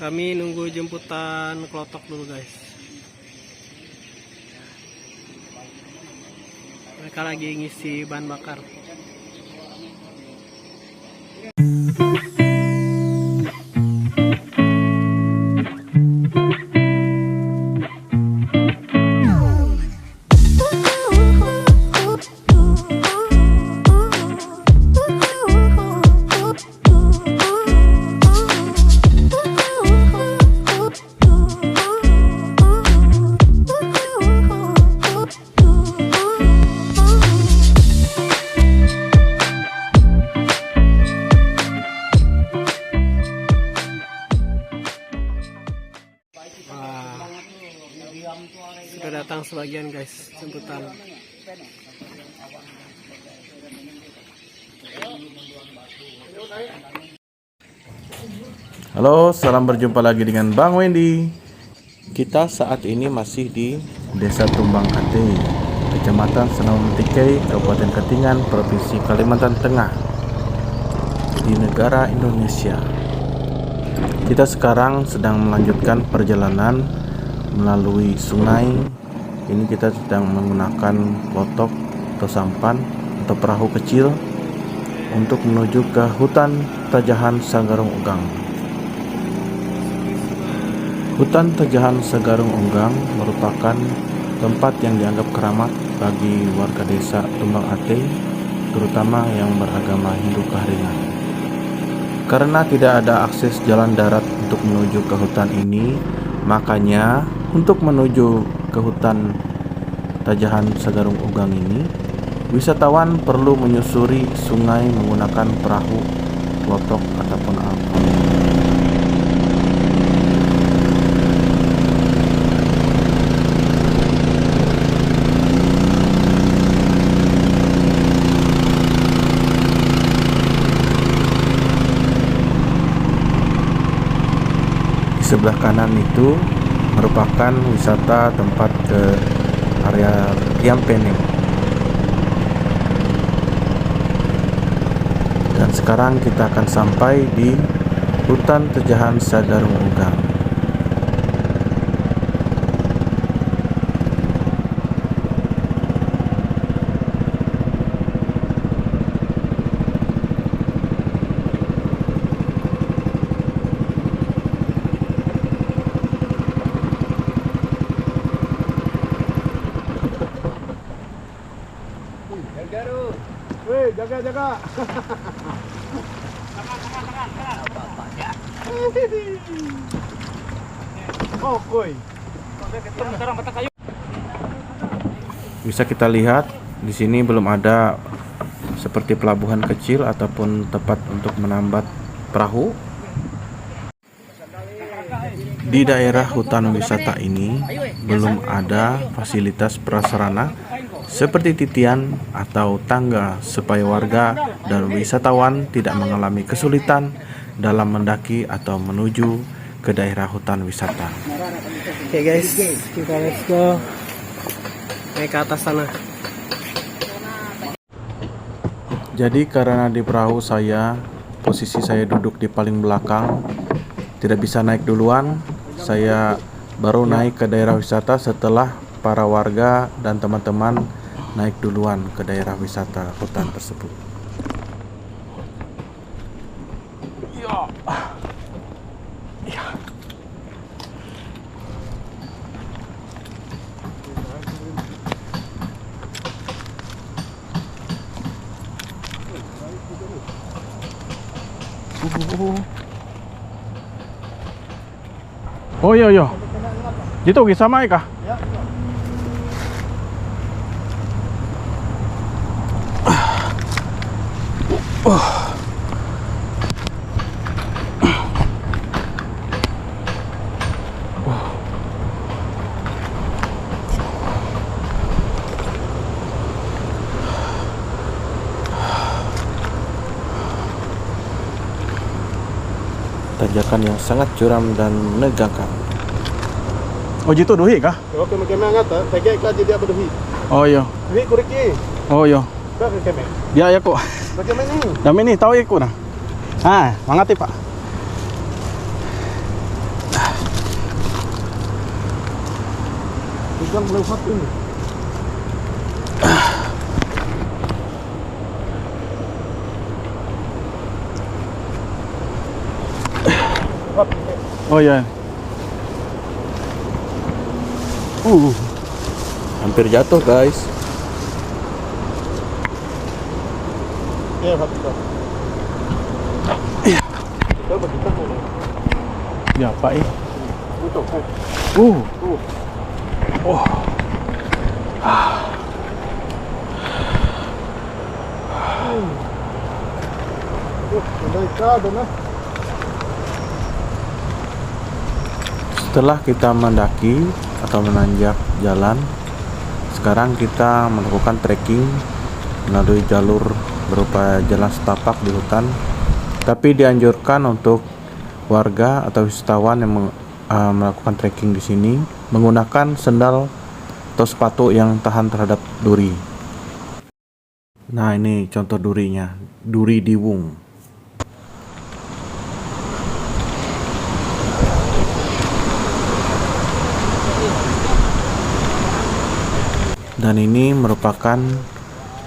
Kami nunggu jemputan kelotok dulu guys. Mereka lagi ngisi bahan bakar. Sudah datang sebagian guys jemputan. Halo, salam berjumpa lagi dengan Bang Wendy. Kita saat ini masih di Desa Tumbang Ate, Kecamatan Senaun Tikai, Kabupaten Katingan, Provinsi Kalimantan Tengah, di negara Indonesia. Kita sekarang sedang melanjutkan perjalanan melalui sungai. Ini kita sedang menggunakan klotok atau sampan atau perahu kecil untuk menuju ke hutan Tajahan Sagarung Unggang. Hutan Tajahan Sagarung Unggang merupakan tempat yang dianggap keramat bagi warga desa Tumbang Ate, terutama yang beragama Hindu Kahringan. Karena tidak ada akses jalan darat untuk menuju ke hutan ini, makanya untuk menuju ke hutan Tajahan Sagarung Unggang ini, wisatawan perlu menyusuri sungai menggunakan perahu, klotok ataupun apa. Di sebelah kanan itu merupakan wisata tempat ke area Kiampeneng. Dan sekarang kita akan sampai di hutan Tajahan Sagarung Unggang. Jaga. Bisa kita lihat di sini belum ada seperti pelabuhan kecil ataupun tempat untuk menambat perahu. Di daerah hutan wisata ini belum ada fasilitas prasarana seperti titian atau tangga supaya warga dan wisatawan tidak mengalami kesulitan dalam mendaki atau menuju ke daerah hutan wisata. Oke guys, kita let's go naik ke atas sana. Jadi karena di perahu posisi saya duduk di paling belakang, tidak bisa naik duluan. Saya baru naik ke daerah wisata setelah para warga dan teman-teman naik duluan ke daerah wisata hutan tersebut. Oh iya. Gitu sama kah? Ya. Tanjakan yang sangat curam dan menegangkan. Oh gitu duhi kah? Oke, macam mana ngata? Saya kira dia berduhi. Oh iya. Duhi kuriki. Oh iya. Kau keme. Dia ya kok. Bagaimana ini? Dami ni tahu ya kok nah. Ah, mangati Pak. Gang lewat ini. Oh ya. Hampir jatuh guys. Ya, betul. Coba kita mau. Ya Pak ya. Betul. Setelah kita mendaki atau menanjak jalan, sekarang kita melakukan trekking melalui jalur berupa jalan setapak di hutan. Tapi dianjurkan untuk warga atau wisatawan yang melakukan trekking di sini menggunakan sendal atau sepatu yang tahan terhadap duri. Nah, ini contoh durinya, duri diwung. Dan ini merupakan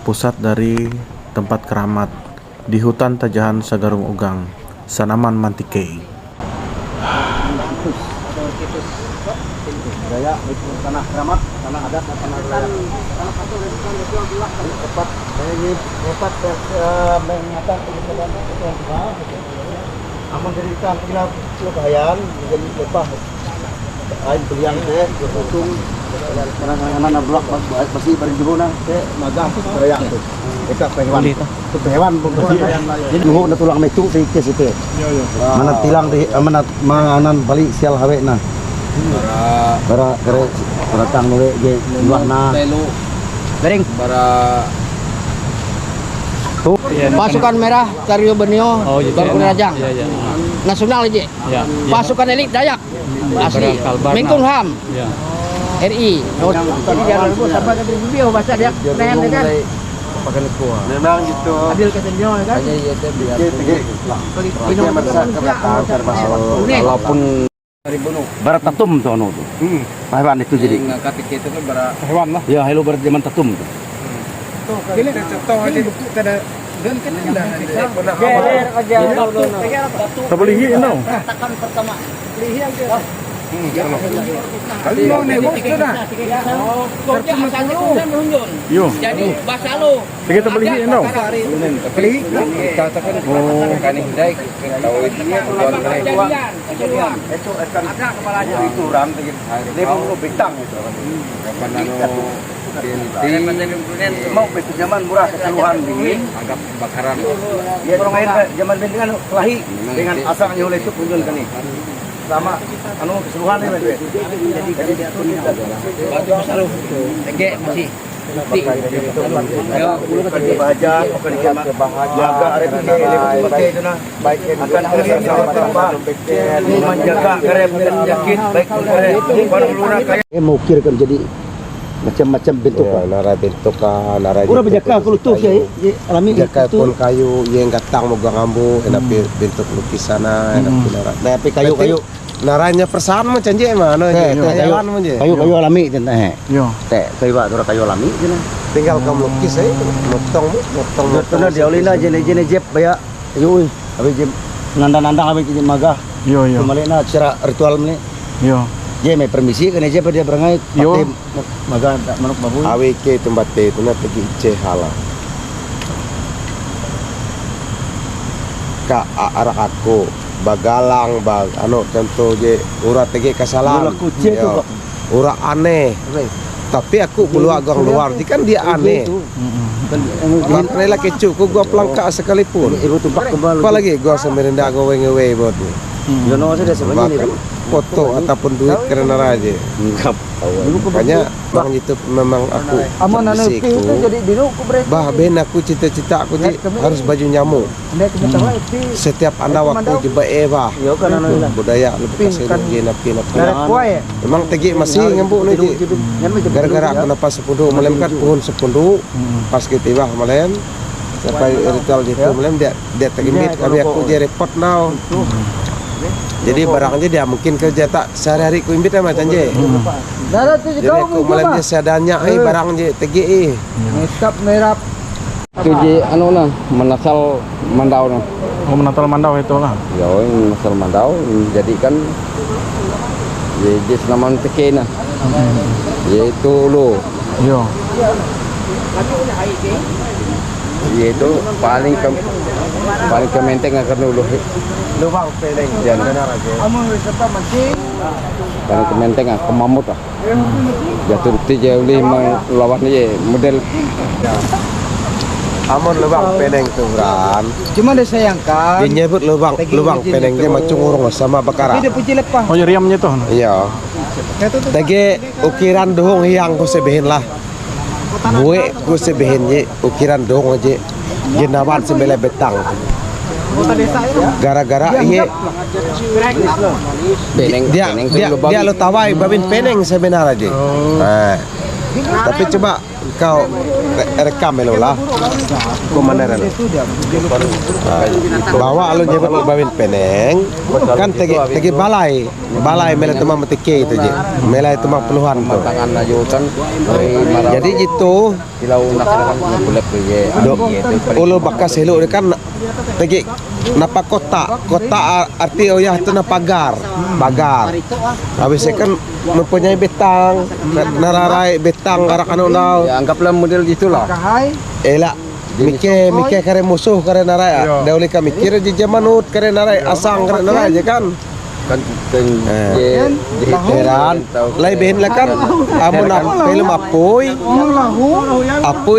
pusat dari tempat keramat di hutan Tajahan Sagarung Ugang, Sanaman Mantikei. Gaya itu tanah keramat, tanah adat, tanah wilayah. Tepat, ini tepat mengatakan aman dari kan kita kebahayaan menjadi lebah. Ain beliang teh beruntung karena blok masih berjubuna teh magah raya tuh. Kita hewan. Itu hewan jadi nuhuk na tulang mecu teh kes itu. Mana tilang teh mana manganan balik sial hawena. Bara kere ratang nuwe ge luahna. Bering bara Pasukan Merah Karyo Benio Bangku Rajang nasional aja pasukan elit Dayak asli Menkumham RI tadi jalan bu sampai ke video bahasa dia keren kan memang gitu adil ketenjo kan walaupun barat tatum tuh anu tuh hewan itu jadi itu kan bara Hewan lah. ya helo barat zaman tatum tuh ini contoh aja bukti kada dan kan Tabelihi ini. katakan pertama lihi aja Kali mau nih bos sudah. Yo. Jadi bahasa lo. Kita tabelihi ini. Tabelihi. Katakan kan hidai tahu itu ya kejadian. itu akan ada kepalanya itu ram dia mau bintang itu kapan mau itu zaman murah keseluruhan dingin Anggap bakaran. ya main zaman dingin kan kelahi dengan asangnya oleh itu punjul kan nih sama anu keseluruhan ini jadi Batu besar lo. Ege masih. ayo bahagia jaga arep pakai itu nah baik akan menjaga karep yakin baik para kayak mukir kan jadi macam-macam bentuk ya, nara bentuk nara urang berjaka kulo tuh ya alami jaka pun kayu yang gatang moga ngambu enak bentuk lukisana enak nara tapi kayu naranya persan mah canje mana kayu alami teh Yo. teh kayu kayu alami tinggal kamu lukis motong betul dia olina jenis jep baya ayo abi jep nandang abi jadi magah Yo. kembali na secara ritual ni Yo. je may permisi kan aja dia berangai Yo. magah manuk babu awk tempat itu na pergi cehala ka arak aku bagalang anu contoh je urat tege kasalan urat aneh tapi aku keluar gang luar kan dia aneh rela kecu gua pelangka sekalipun ibu tumpak kembali apalagi gua semerenda gua wengewe buat yo no saja sebenarnya foto ataupun duit karena raja enggak makanya bang itu memang aku Aman anu tersiku. itu jadi dino ku bre. Bah ben aku cita-cita aku harus baju nyamuk setiap anda waktu coba bah yo kan anu lah budaya lebih kasih napi memang tegi masih ngembuk nih gara-gara aku napa sepundu melemkat pohon sepundu pas kita bah malem sampai ritual gitu malem dia tegi mit kami aku jadi repot now Jadi barangnya dia mungkin kerja tak sehari-hari ku imbit macam je. Darat tu Jadi aku malam dia seadanya barang je tegi. Meskap merah. Itu je anu nah, menasal mandau nah. Oh, menatal mandau itu lah. Ya, menasal mandau jadi kan je senaman teke nah. Yaitu lo. Yo. Yaitu paling kementeng akan dulu. Lubang peleng Yan. benar aja. Amon resapa mancing. Paling kementeng kemamut lah. Jatuh ti je uli lawan ye model Amun lubang peleng tu Ran. Cuma disayangkan. Dia nyebut lubang peleng dia macam urung sama bakara. Dia puji lepas. Oh, ya riamnya tuh. Iya. Tagi ukiran dohong hiang ku sebehin lah. Buik ku sebehin je ukiran dohong je. Jenawan sembelah betang. Gara-gara iya dia lo tawai babin peneng sebenarnya. Tapi coba kau rekam lo lah. Komandan lo. Bawa lo nyebut babin peneng kan tegi balai melai temang metike itu je. Melai temang puluhan tu. tangan ajutan Jadi itu kilau nak boleh ye. ulo bakas helo dia kan tegi napa kota arti oyah tu na pagar. Habis kan mempunyai betang nararai betang arak anu nau. Ya anggaplah model gitulah. Kahai. Elak Mike kare musuh kare narai dah oleh kami kira je jamanut kare narai asang kare narai je kan Kan ye heran lai ben lah kan amun film apoy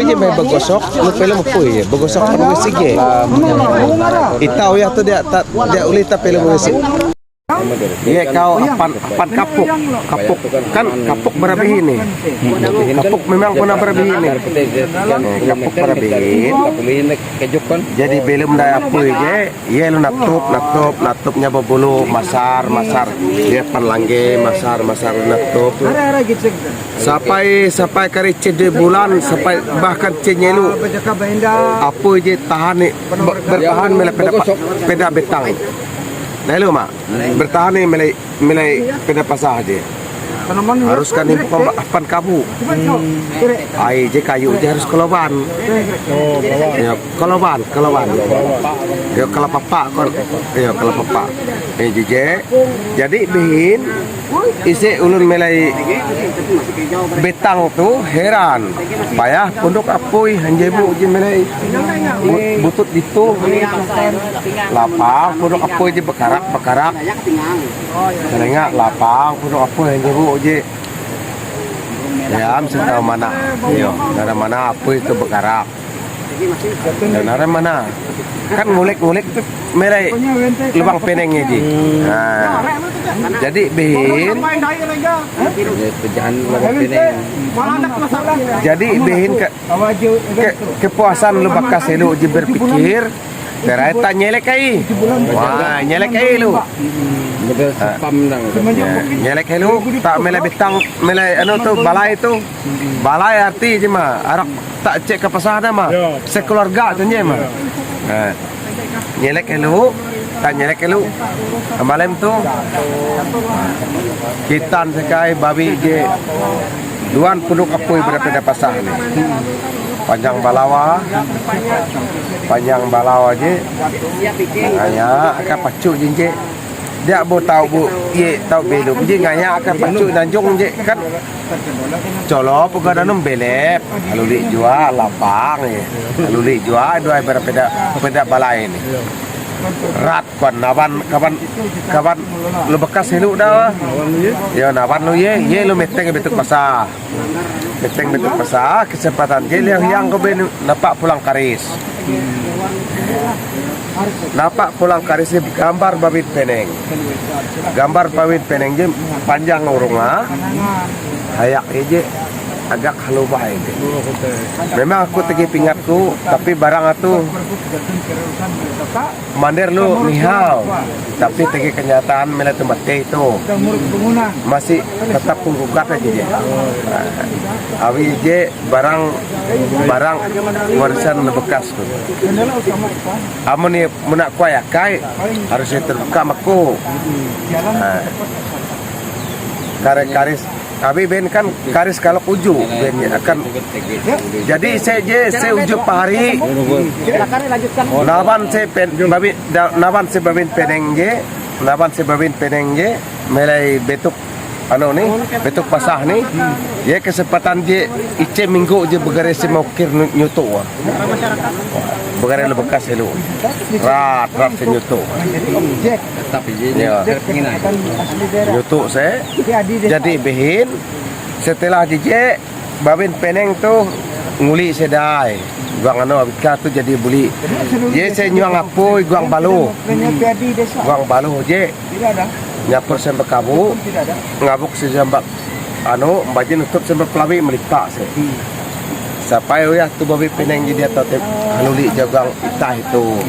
je mai bagosok lu film apoy je bagosok kan sige ita oyah tu dia oleh ta film wesi Iya kau apan kapuk kan kapuk berabih ini kapuk memang pernah berabih ini kapuk berabih jadi belum dah apa je ia lu natupnya berbulu masar dia panlangge masar natup sampai kari cede bulan sampai bahkan cenyelu apa je tahan bertahan peda betang. Nah lu mak bertahan ni melai peda pasah je. Harus kan ni pan kabu. Ai je kayu je harus koloban. Ya koloban. Ya kalau papa kon. Ya kalau papa. Je. Jadi bihin isi ulun melai betang tu heran. Payah pondok apoi hanjebu je melai butut itu lapang pondok apoi je bekarak Serenga lapang pondok apoi hanjebu je ya am tahu mana yo dari mana apoi itu bekarak dan dari mana kan ngulik tu melai lubang penengnya je. Nah, jadi bihin Pejahan lubang peneng. jadi bihin kepuasan lu bakas lu je berpikir Terai tak nyelek kai. Wah, nyelek kai lu. Model spam dang. Nyelek kai lu tak melai betang, melai anu tu balai tu. Balai arti je mah. Arak tak cek ke pasar dah mah. Sekeluarga tu je mah. Nyelek kai lu, tak nyelek kai lu. Malam tu kitan sekai babi je. Duan punduk apoi berapa pasar ni. Panjang balawa je ngaya akan pacu je dia bo tahu bu ye tahu belum je ngaya akan pacu danjung je kan colo puga danum belep lalu li jual lapang ye lalu li jual dua berbeda balai ni rat kon naban kaban lu bekas hilu dah ya naban lu ye lu meteng betul pasar kesempatan je yang kau ben nampak pulang karis ni gambar babit peneng je panjang urunga hayak je agak halubah ini. Memang aku tegi pingatku, tapi barang itu mandir lu nihau, tapi tegi kenyataan melihat tempat itu masih tetap penggugat aja dia. Awi je barang warisan bekas tu. Amun ni menak kuaya kai harusnya terbuka maku. Karis kami ben kan karis kalau uju ben akan jadi saya uju pahari naban saya babin penengge melai betuk nih betuk pasah nih ya kesempatan je ice minggu je begare semokir nyutu begare le bekas elu rat senyutu ya nyutu saya jadi behin setelah DJ babin peneng tuh nguli sedai guang abika tuh jadi buli je saya nyuang apoi guang balu je nyapur sampai kabu ngabuk sejambak bajin nutup sampai pelawi melipak saya sampai ya tu babi peneng jadi atau haluli jagang itah itu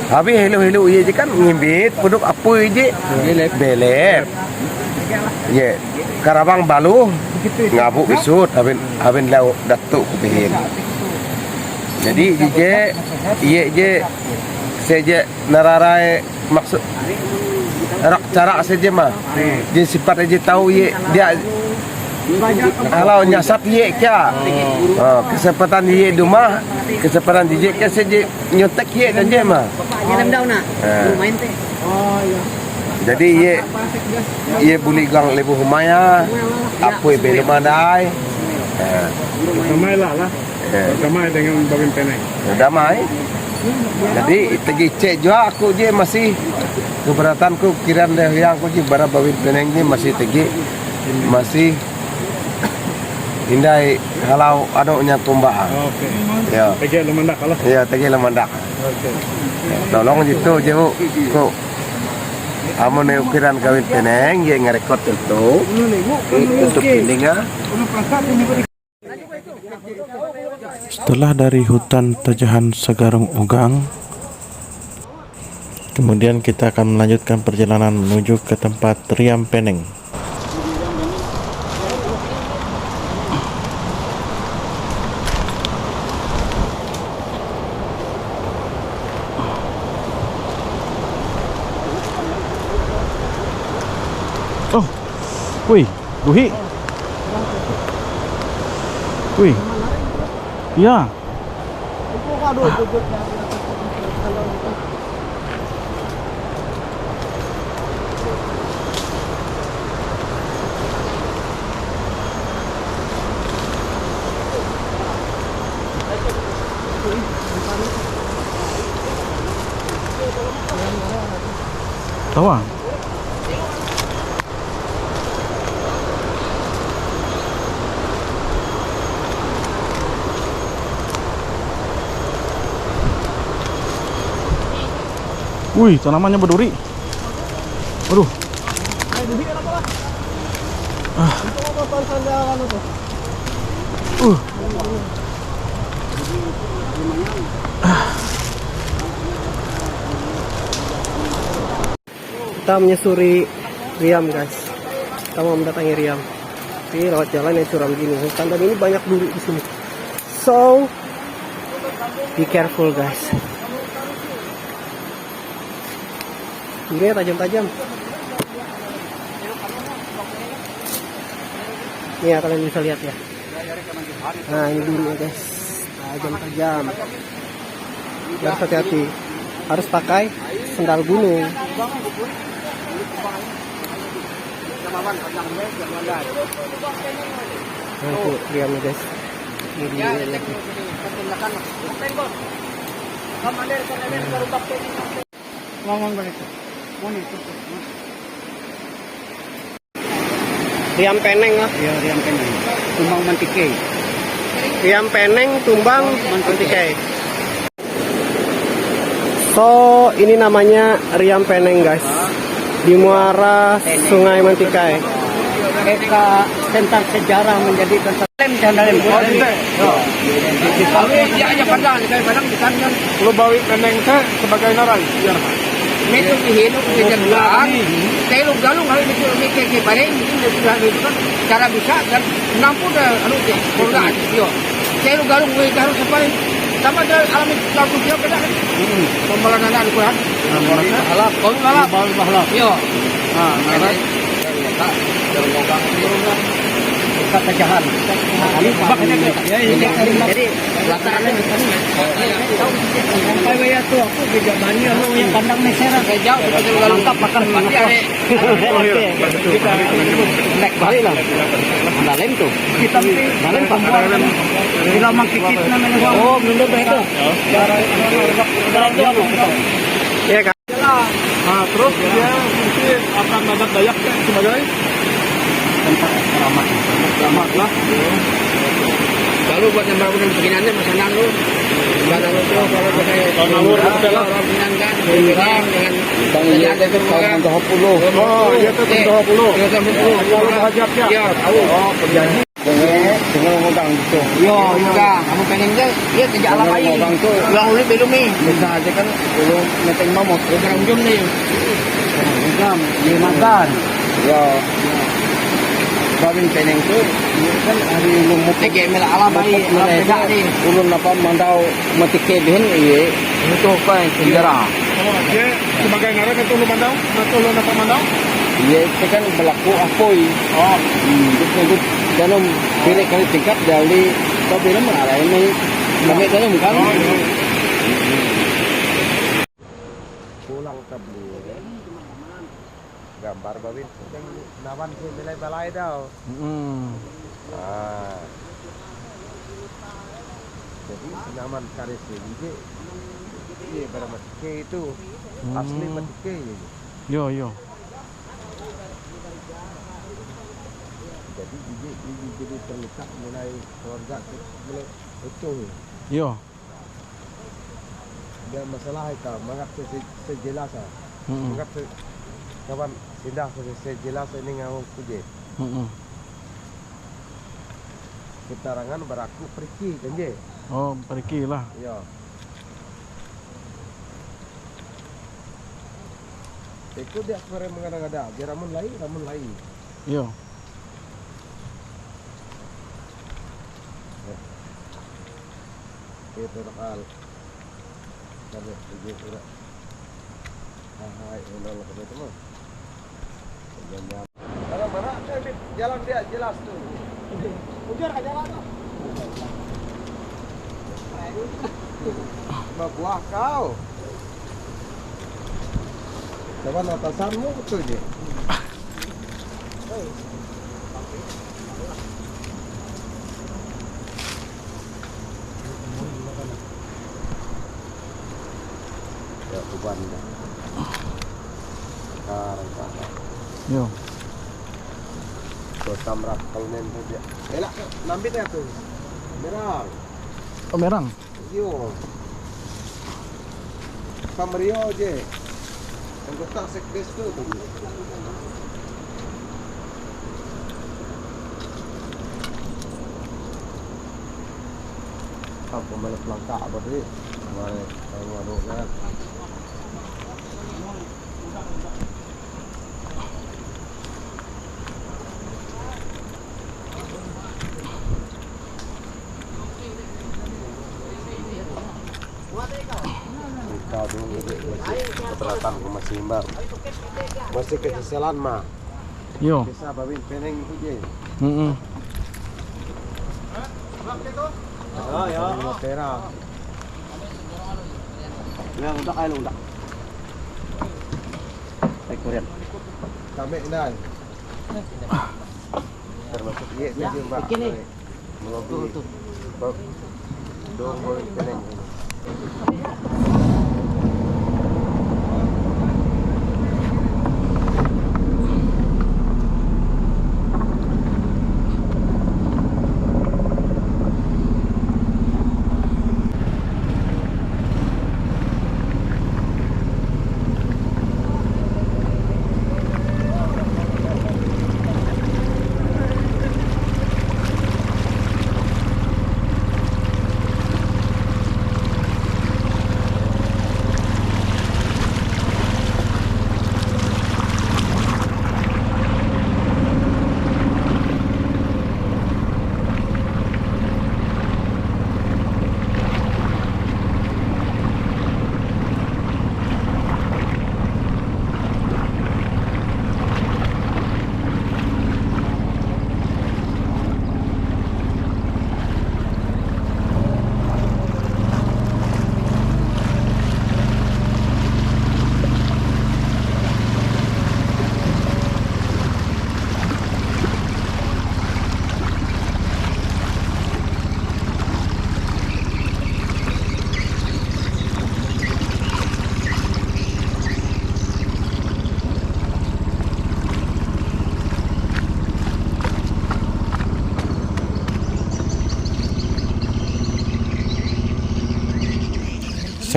habis helu ye je kan ngimbit puduk apoi je belep ye karabang balu ngabuk isut habin lau datuk kubihin jadi je seje nararai maksud cara saja mah dia sifat aja tahu ye dia kalau nyasap ye kya kesempatan ye rumah kesempatan DJ kya saja nyotek ye dan je mah jadi ye boleh gang lebu humaya apa belum ada Damai lah. Damai dengan babin peneng. Damai. Jadi tegi cek juga aku je masih keberatanku kiran deh yang aku je bara babin peneng je masih tegi masih hindai halau adanya tumbang. Oke. Ya. Tegi lemandak lah. Ya tegi lemandak. Oke. Tolong gitu je kok. Amun ukiran kawin peneng ye ngarekod itu untuk pininga. Setelah dari hutan Tajahan Segarung Ugang, kemudian kita akan melanjutkan perjalanan menuju ke tempat Riam Peneng. Oh, wih, Guhi. Wih, ya. Tahu ah? Wih, tanamannya berduri. Waduh. Kita menyusuri Riam guys. Kita mau mendatangi Riam. Tapi lewat jalan yang curam gini. Hutan dan ini banyak duri di sini. So be careful guys. Ini tajam-tajam. Nih ya, kalian bisa lihat ya. Nah ini dulu guys, tajam-tajam. Harus hati-hati. Harus pakai sendal gunung. Nah itu Riamnya guys. Ini dia lagi. Ngomong balik. Riam Peneng lah. Ya, Riam Peneng. Tumbang Mantikei. Riam Peneng, Tumbang, Mantikei. So, ini namanya Riam Peneng guys. Di muara Sungai Mantikei. peta tentang sejarah menjadi tentang lem. Dia aja padang bukan kan. Lu bawi neneng teh sebagai narai. Biar Itu dihidup di jalan. Saya lu galung hari itu mikir ke paling itu kan cara bisa dan nampun dah anu teh keluarga yo. Saya lu galung we galung sampai sama ada alami lagu dia beda kan. Pembalan anak aku kan. Alap, kau alap. Bahalap. Yo. Ah, narai. Kata jahan. Jadi latarnya sampai waya tuh aku juga banyak yang pandang mesera kayak jauh kita lengkap makan kita naik balik lah ada lem tuh kita lem pembuatan bila mangkikit namanya oh belum itu Ya kan? Nah, terus dia mungkin akan adat Dayak sebagai tempat keramat lah. Lalu buat nambah-nambah bikinannya masanan lu. Enggak ada lu kalau pakai tahun lalu adalah orang bilang kan dengan Bangunnya ada itu tahun 20. oh iya itu 20. Lalu hajat ya. Ya, tahu. Oh, perjanjian. Dengan ngomong gitu. Yo, juga. Kamu pengen ke? Dia tidak alam lagi. Ngomong tuh. Yang ulit belum nih. Bisa aja kan belum neteng mamot. Sekarang jam nih. Jam, dia makan. Ya. Babin peneng tuh kan hari lumut Tege mela alam bayi. Beda nih. ulun apa mandau matike bihin iye itu kan sejarah. Dia sebagai narai itu lu mandau, atau lu apa mandau? Iye itu kan berlaku apoi. Oh, Itu dalam pilih kali tingkat dari tapi nama arah ini kami dalam kan. Pulang ke beli gambar babin yang nawan sih nilai balai dah. Ah. Jadi senaman karis ini iya bermatike itu asli matike Yo. jadi biji jadi terletak mulai keluarga mulai utuh Yo. dia masalah itu mangap sejelas mangap kawan tindak sejelas ini ngawang kuje keterangan beraku pergi kan je Oh, pergi lah. ya itu dia sebenarnya mengada-ngada dia ramun lain Yo. itu nakal karena ini udah hai udah lah itu mah mana jalan dia jelas tuh Ujar ke jalan tuh. buah kau coba atasanmu betul je ya uban sekarang Yo. tamrak kalnen tu dia elak nambit ya tuh merah Oh, merang. yo Kamrio je anggota sekdes tu apa malah pelangka apa sih malah kalau kan kau dulu masih keberatan ke masih imbang masih kesesalan mah Yo. bisa babin peneng itu je ya tera Yang udah kayak udah. Baik Korea. kami dan termasuk dia juga mbak melobi dong babin peneng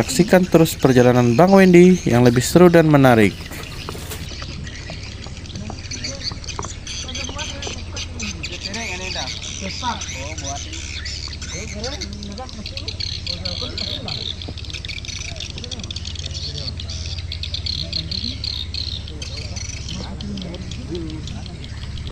Saksikan terus perjalanan Bang Wendy yang lebih seru dan menarik.